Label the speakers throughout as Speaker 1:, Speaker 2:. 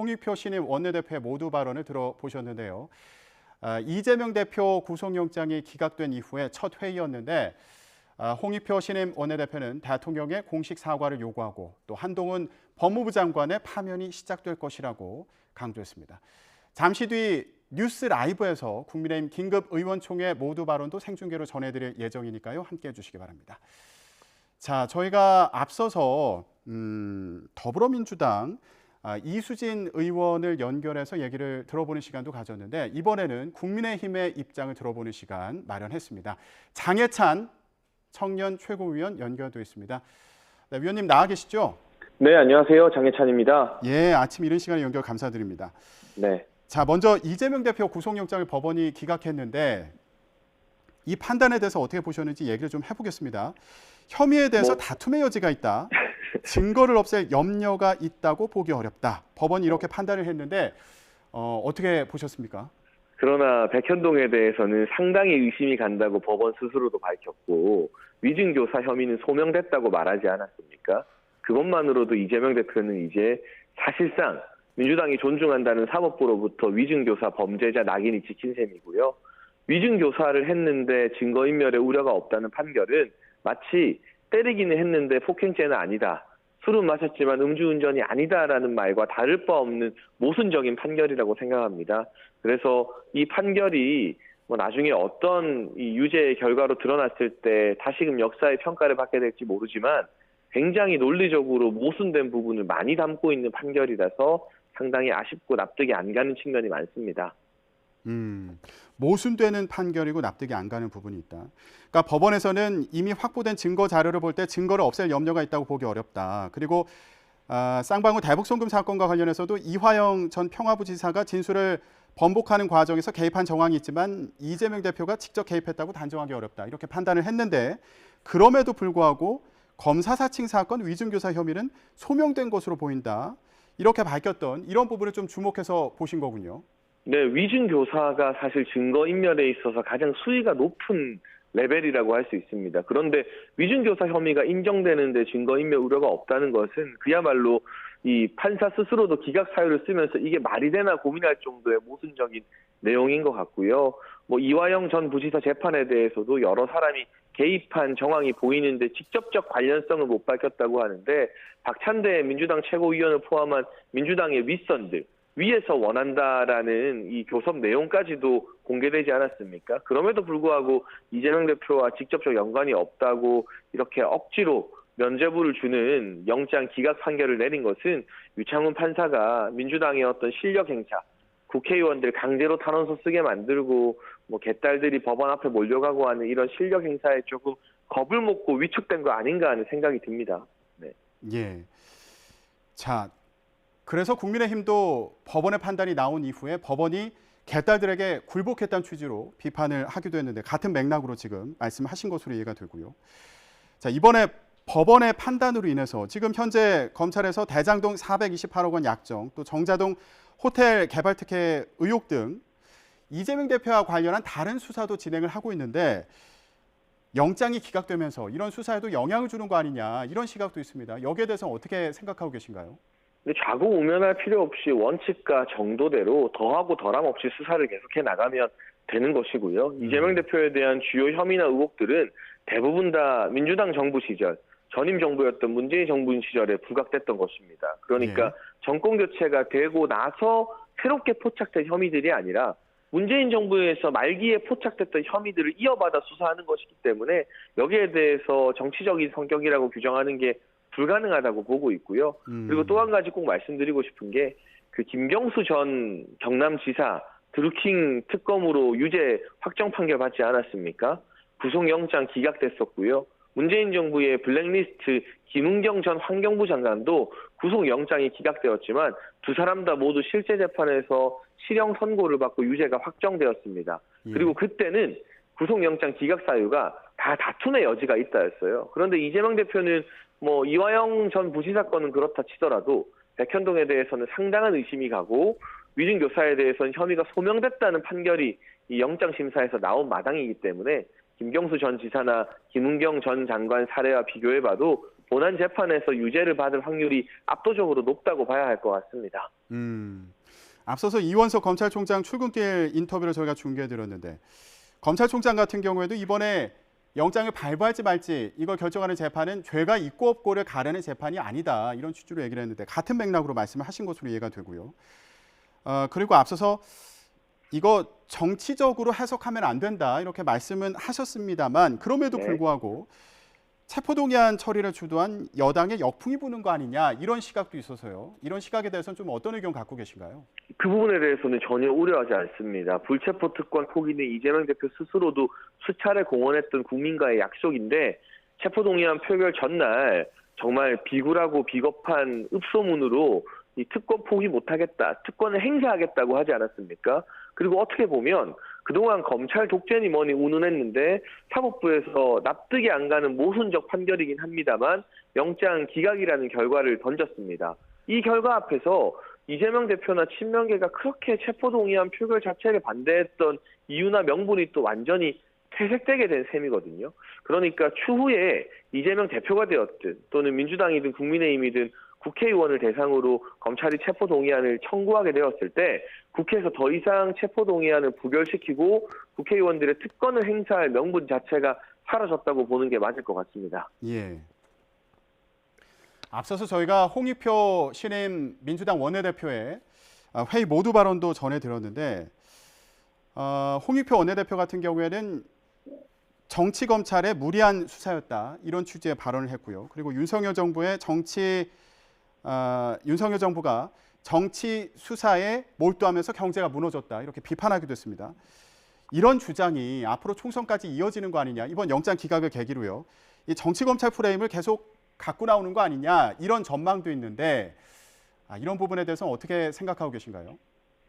Speaker 1: 홍익표 신임 원내대표의 모두 발언을 들어보셨는데요. 이재명 대표 구속영장이 기각된 이후에 첫 회의였는데 홍익표 신임 원내대표는 대통령의 공식 사과를 요구하고 또 한동훈 법무부 장관의 파면이 시작될 것이라고 강조했습니다. 잠시 뒤 뉴스 라이브에서 국민의힘 긴급 의원총회 모두 발언도 생중계로 전해드릴 예정이니까요. 함께해 주시기 바랍니다. 자, 저희가 앞서서 더불어민주당 이수진 의원을 연결해서 얘기를 들어보는 시간도 가졌는데 이번에는 국민의힘의 입장을 들어보는 시간 마련했습니다. 장해찬 청년 최고위원 연결되어 있습니다. 네, 위원님 나와 계시죠?
Speaker 2: 네, 안녕하세요. 장해찬입니다.
Speaker 1: 예, 아침 이른 시간에 연결 감사드립니다.
Speaker 2: 네.
Speaker 1: 자, 먼저 이재명 대표 구속영장을 법원이 기각했는데 이 판단에 대해서 어떻게 보셨는지 얘기를 좀 해보겠습니다. 혐의에 대해서 다툼의 여지가 있다. 증거를 없앨 염려가 있다고 보기 어렵다. 법원이 이렇게 판단을 했는데 어떻게 보셨습니까?
Speaker 2: 그러나 백현동에 대해서는 상당히 의심이 간다고 법원 스스로도 밝혔고 위증교사 혐의는 소명됐다고 말하지 않았습니까? 그것만으로도 이재명 대표는 이제 사실상 민주당이 존중한다는 사법부로부터 위증교사 범죄자 낙인이 찍힌 셈이고요. 위증교사를 했는데 증거인멸의 우려가 없다는 판결은 마치 때리기는 했는데 폭행죄는 아니다. 술은 마셨지만 음주운전이 아니다라는 말과 다를 바 없는 모순적인 판결이라고 생각합니다. 그래서 이 판결이 나중에 어떤 이 유죄의 결과로 드러났을 때 다시금 역사의 평가를 받게 될지 모르지만 굉장히 논리적으로 모순된 부분을 많이 담고 있는 판결이라서 상당히 아쉽고 납득이 안 가는 측면이 많습니다.
Speaker 1: 모순되는 판결이고 납득이 안 가는 부분이 있다. 그러니까 법원에서는 이미 확보된 증거 자료를 볼 때 증거를 없앨 염려가 있다고 보기 어렵다. 그리고 쌍방울 대북송금 사건과 관련해서도 이화영 전 평화부지사가 진술을 번복하는 과정에서 개입한 정황이 있지만 이재명 대표가 직접 개입했다고 단정하기 어렵다. 이렇게 판단을 했는데 그럼에도 불구하고 검사 사칭 사건 위증교사 혐의는 소명된 것으로 보인다. 이렇게 밝혔던 이런 부분을 좀 주목해서 보신 거군요.
Speaker 2: 네, 위증교사가 사실 증거인멸에 있어서 가장 수위가 높은 레벨이라고 할 수 있습니다. 그런데 위증교사 혐의가 인정되는데 증거인멸 우려가 없다는 것은 그야말로 이 판사 스스로도 기각 사유를 쓰면서 이게 말이 되나 고민할 정도의 모순적인 내용인 것 같고요. 이화영 전 부지사 재판에 대해서도 여러 사람이 개입한 정황이 보이는데 직접적 관련성을 못 밝혔다고 하는데 박찬대 민주당 최고위원을 포함한 민주당의 윗선들 위에서 원한다라는 이 교섭 내용까지도 공개되지 않았습니까? 그럼에도 불구하고 이재명 대표와 직접적 연관이 없다고 이렇게 억지로 면죄부를 주는 영장 기각 판결을 내린 것은 유창훈 판사가 민주당의 어떤 실력 행사, 국회의원들 강제로 탄원서 쓰게 만들고 개딸들이 법원 앞에 몰려가고 하는 이런 실력 행사에 조금 겁을 먹고 위축된 거 아닌가 하는 생각이 듭니다. 네.
Speaker 1: 예. 자, 그래서 국민의힘도 법원의 판단이 나온 이후에 법원이 개딸들에게 굴복했다는 취지로 비판을 하기도 했는데 같은 맥락으로 지금 말씀하신 것으로 이해가 되고요. 자, 이번에 법원의 판단으로 인해서 지금 현재 검찰에서 대장동 428억 원 약정, 또 정자동 호텔 개발 특혜 의혹 등 이재명 대표와 관련한 다른 수사도 진행을 하고 있는데 영장이 기각되면서 이런 수사에도 영향을 주는 거 아니냐 이런 시각도 있습니다. 여기에 대해서 어떻게 생각하고 계신가요?
Speaker 2: 근데 좌고우면할 필요 없이 원칙과 정도대로 더하고 덜함 없이 수사를 계속해 나가면 되는 것이고요. 이재명 대표에 대한 주요 혐의나 의혹들은 대부분 다 민주당 정부 시절, 전임 정부였던 문재인 정부 시절에 부각됐던 것입니다. 그러니까 정권 교체가 되고 나서 새롭게 포착된 혐의들이 아니라 문재인 정부에서 말기에 포착됐던 혐의들을 이어받아 수사하는 것이기 때문에 여기에 대해서 정치적인 성격이라고 규정하는 게 불가능하다고 보고 있고요. 그리고 또 한 가지 꼭 말씀드리고 싶은 게 그 김경수 전 경남지사 드루킹 특검으로 유죄 확정 판결 받지 않았습니까? 구속영장 기각됐었고요. 문재인 정부의 블랙리스트 김은경 전 환경부 장관도 구속영장이 기각되었지만 두 사람 다 모두 실제 재판에서 실형 선고를 받고 유죄가 확정되었습니다. 그리고 그때는 구속영장 기각 사유가 다 다툼의 여지가 있다였어요. 그런데 이재명 대표는 이화영 전 부지사 건은 그렇다 치더라도 백현동에 대해서는 상당한 의심이 가고 위증교사에 대해서는 혐의가 소명됐다는 판결이 이 영장심사에서 나온 마당이기 때문에 김경수 전 지사나 김은경 전 장관 사례와 비교해봐도 본안 재판에서 유죄를 받을 확률이 압도적으로 높다고 봐야 할 것 같습니다.
Speaker 1: 앞서서 이원석 검찰총장 출근길 인터뷰를 저희가 중계해드렸는데 검찰총장 같은 경우에도 이번에 영장을 발부할지 말지 이걸 결정하는 재판은 죄가 있고 없고를 가르는 재판이 아니다. 이런 취지로 얘기를 했는데 같은 맥락으로 말씀을 하신 것으로 이해가 되고요. 그리고 앞서서 이거 정치적으로 해석하면 안 된다. 이렇게 말씀은 하셨습니다만 그럼에도
Speaker 2: 네.
Speaker 1: 불구하고 체포동의안 처리를 주도한 여당의 역풍이 부는 거 아니냐 이런 시각도 있어서요. 이런 시각에 대해서는 좀 어떤 의견 갖고 계신가요?
Speaker 2: 그 부분에 대해서는 전혀 우려하지 않습니다. 불체포 특권 포기는 이재명 대표 스스로도 수차례 공언했던 국민과의 약속인데 체포동의안 표결 전날 정말 비굴하고 비겁한 읍소문으로 이 특권 포기 못하겠다, 특권을 행사하겠다고 하지 않았습니까? 그리고 어떻게 보면 그동안 검찰 독재니 뭐니 운운했는데 사법부에서 납득이 안 가는 모순적 판결이긴 합니다만 영장 기각이라는 결과를 던졌습니다. 이 결과 앞에서 이재명 대표나 친명계가 그렇게 체포동의안 표결 자체를 반대했던 이유나 명분이 또 완전히 퇴색되게 된 셈이거든요. 그러니까 추후에 이재명 대표가 되었든 또는 민주당이든 국민의힘이든 국회의원을 대상으로 검찰이 체포동의안을 청구하게 되었을 때 국회에서 더 이상 체포동의안을 부결시키고 국회의원들의 특권을 행사할 명분 자체가 사라졌다고 보는 게 맞을 것 같습니다.
Speaker 1: 예. 앞서서 저희가 홍익표 신임 민주당 원내대표의 회의 모두 발언도 전해드렸는데 홍익표 원내대표 같은 경우에는 정치검찰의 무리한 수사였다. 이런 취지의 발언을 했고요. 그리고 윤석열 정부가 정치 수사에 몰두하면서 경제가 무너졌다. 이렇게 비판하기도 했습니다. 이런 주장이 앞으로 총선까지 이어지는 거 아니냐. 이번 영장 기각을 계기로요. 이 정치검찰 프레임을 계속 갖고 나오는 거 아니냐. 이런 전망도 있는데 이런 부분에 대해서는 어떻게 생각하고 계신가요?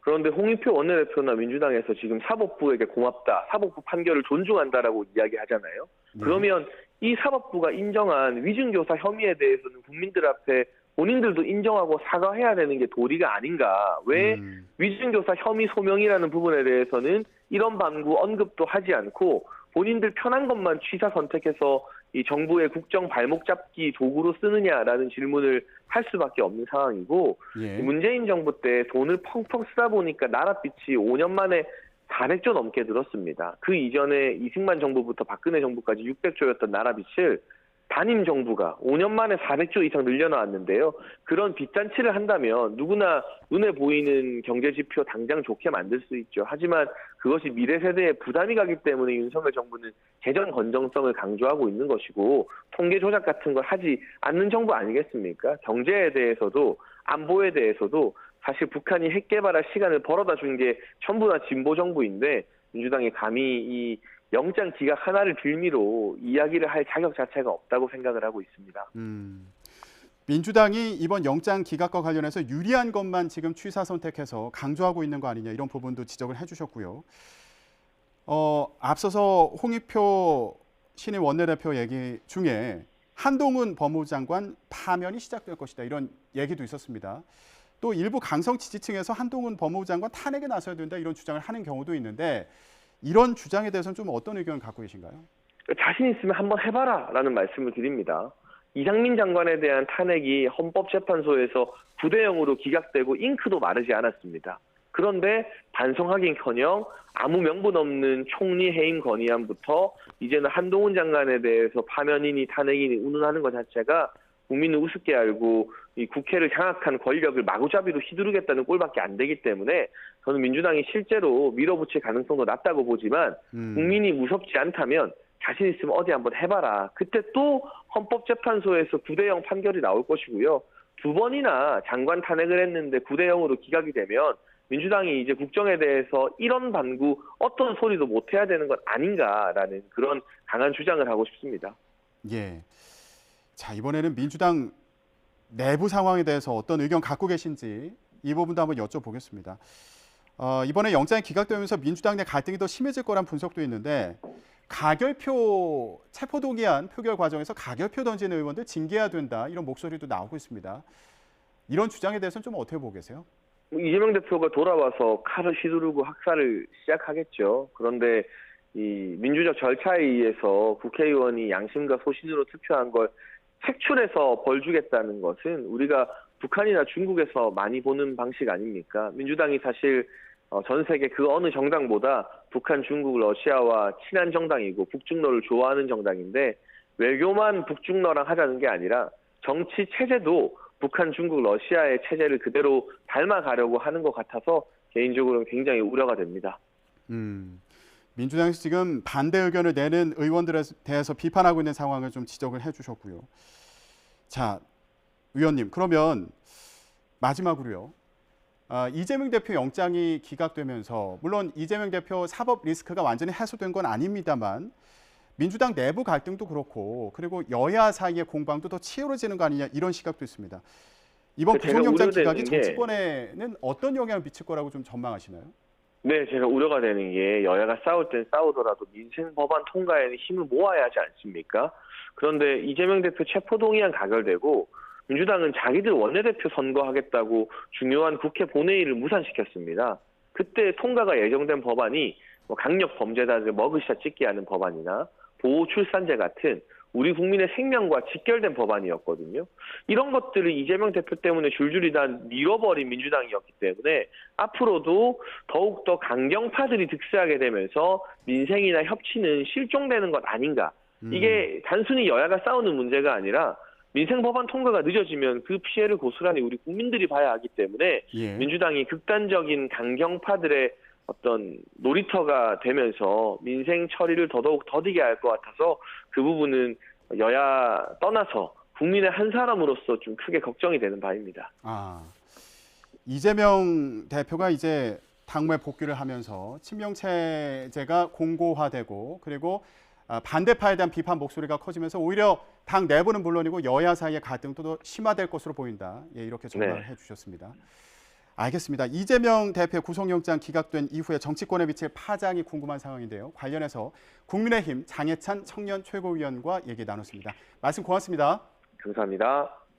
Speaker 2: 그런데 홍익표 원내대표나 민주당에서 지금 사법부에게 고맙다, 사법부 판결을 존중한다라고 이야기하잖아요.
Speaker 1: 네.
Speaker 2: 그러면 이 사법부가 인정한 위증교사 혐의에 대해서는 국민들 앞에 본인들도 인정하고 사과해야 되는 게 도리가 아닌가. 왜 위증교사 혐의 소명이라는 부분에 대해서는 이런 반구 언급도 하지 않고 본인들 편한 것만 취사 선택해서 이 정부의 국정 발목 잡기 도구로 쓰느냐라는 질문을 할 수밖에 없는 상황이고
Speaker 1: 예.
Speaker 2: 문재인 정부 때 돈을 펑펑 쓰다 보니까 나랏빚이 5년 만에 400조 넘게 늘었습니다. 그 이전에 이승만 정부부터 박근혜 정부까지 600조였던 나라빚을 단임 정부가 5년 만에 400조 이상 늘려놨는데요. 그런 빚잔치를 한다면 누구나 눈에 보이는 경제지표 당장 좋게 만들 수 있죠. 하지만 그것이 미래 세대에 부담이 가기 때문에 윤석열 정부는 재정 건전성을 강조하고 있는 것이고 통계 조작 같은 걸 하지 않는 정부 아니겠습니까? 경제에 대해서도 안보에 대해서도 사실 북한이 핵 개발할 시간을 벌어다 준 게 전부 다 진보 정부인데 민주당이 감히 이 영장 기각 하나를 빌미로 이야기를 할 자격 자체가 없다고 생각을 하고 있습니다.
Speaker 1: 민주당이 이번 영장 기각과 관련해서 유리한 것만 지금 취사 선택해서 강조하고 있는 거 아니냐 이런 부분도 지적을 해주셨고요. 앞서서 홍익표 신임 원내대표 얘기 중에 한동훈 법무부 장관 파면이 시작될 것이다 이런 얘기도 있었습니다. 또 일부 강성 지지층에서 한동훈 법무부 장관 탄핵에 나서야 된다 이런 주장을 하는 경우도 있는데 이런 주장에 대해서는 좀 어떤 의견을 갖고 계신가요?
Speaker 2: 자신 있으면 한번 해봐라라는 말씀을 드립니다. 이상민 장관에 대한 탄핵이 헌법재판소에서 9대0으로 기각되고 잉크도 마르지 않았습니다. 그런데 반성하긴커녕 아무 명분 없는 총리 해임 건의안부터 이제는 한동훈 장관에 대해서 파면이니 탄핵이니 운운하는 것 자체가 국민은 우습게 알고 이 국회를 장악한 권력을 마구잡이로 휘두르겠다는 꼴밖에 안 되기 때문에 저는 민주당이 실제로 밀어붙일 가능성도 낮다고 보지만 국민이 무섭지 않다면 자신 있으면 어디 한번 해봐라. 그때 또 헌법재판소에서 9대0 판결이 나올 것이고요. 두 번이나 장관 탄핵을 했는데 9대0으로 기각이 되면 민주당이 이제 국정에 대해서 이런 반구 어떤 소리도 못해야 되는 것 아닌가라는 그런 강한 주장을 하고 싶습니다.
Speaker 1: 예. 자, 이번에는 민주당 내부 상황에 대해서 어떤 의견 갖고 계신지 이 부분도 한번 여쭤보겠습니다. 이번에 영장이 기각되면서 민주당 내 갈등이 더 심해질 거란 분석도 있는데 가결표 체포동의안 표결 과정에서 가결표 던진 의원들 징계해야 된다 이런 목소리도 나오고 있습니다. 이런 주장에 대해서는 좀 어떻게 보고 계세요?
Speaker 2: 이재명 대표가 돌아와서 칼을 휘두르고 학살을 시작하겠죠. 그런데 이 민주적 절차에 의해서 국회의원이 양심과 소신으로 투표한 걸 색출해서 벌 주겠다는 것은 우리가 북한이나 중국에서 많이 보는 방식 아닙니까? 민주당이 사실 전 세계 그 어느 정당보다 북한, 중국, 러시아와 친한 정당이고 북중러를 좋아하는 정당인데 외교만 북중러랑 하자는 게 아니라 정치 체제도 북한, 중국, 러시아의 체제를 그대로 닮아가려고 하는 것 같아서 개인적으로는 굉장히 우려가 됩니다.
Speaker 1: 민주당에서 지금 반대 의견을 내는 의원들에 대해서 비판하고 있는 상황을 좀 지적을 해주셨고요. 자, 의원님, 그러면 마지막으로요. 이재명 대표 영장이 기각되면서 물론 이재명 대표 사법 리스크가 완전히 해소된 건 아닙니다만 민주당 내부 갈등도 그렇고 그리고 여야 사이의 공방도 더 치열해지는 거 아니냐 이런 시각도 있습니다. 이번
Speaker 2: 제가
Speaker 1: 구속영장
Speaker 2: 우려되는
Speaker 1: 기각이
Speaker 2: 게
Speaker 1: 정치권에는 어떤 영향을 미칠 거라고 좀 전망하시나요?
Speaker 2: 네, 제가 우려가 되는 게 여야가 싸울 땐 싸우더라도 민생 법안 통과에는 힘을 모아야 하지 않습니까? 그런데 이재명 대표 체포동의안 가결되고 민주당은 자기들 원내대표 선거하겠다고 중요한 국회 본회의를 무산시켰습니다. 그때 통과가 예정된 법안이 강력 범죄자들 머그샷 찍게 하는 법안이나 보호출산제 같은 우리 국민의 생명과 직결된 법안이었거든요. 이런 것들을 이재명 대표 때문에 줄줄이 다 밀어버린 민주당이었기 때문에 앞으로도 더욱더 강경파들이 득세하게 되면서 민생이나 협치는 실종되는 것 아닌가. 이게 단순히 여야가 싸우는 문제가 아니라 민생 법안 통과가 늦어지면 그 피해를 고스란히 우리 국민들이 봐야 하기 때문에
Speaker 1: 예.
Speaker 2: 민주당이 극단적인 강경파들의 어떤 놀이터가 되면서 민생 처리를 더더욱 더디게 할 것 같아서 그 부분은 여야 떠나서 국민의 한 사람으로서 좀 크게 걱정이 되는 바입니다.
Speaker 1: 이재명 대표가 이제 당무에 복귀를 하면서 친명 체제가 공고화되고 그리고 반대파에 대한 비판 목소리가 커지면서 오히려 당 내부는 물론이고 여야 사이의 갈등도 더 심화될 것으로 보인다. 예, 이렇게 전망을 해주셨습니다. 알겠습니다. 이재명 대표 구속영장 기각된 이후에 정치권에 미칠 파장이 궁금한 상황인데요. 관련해서 국민의힘 장해찬 청년 최고위원과 얘기 나눴습니다. 말씀 고맙습니다.
Speaker 2: 감사합니다.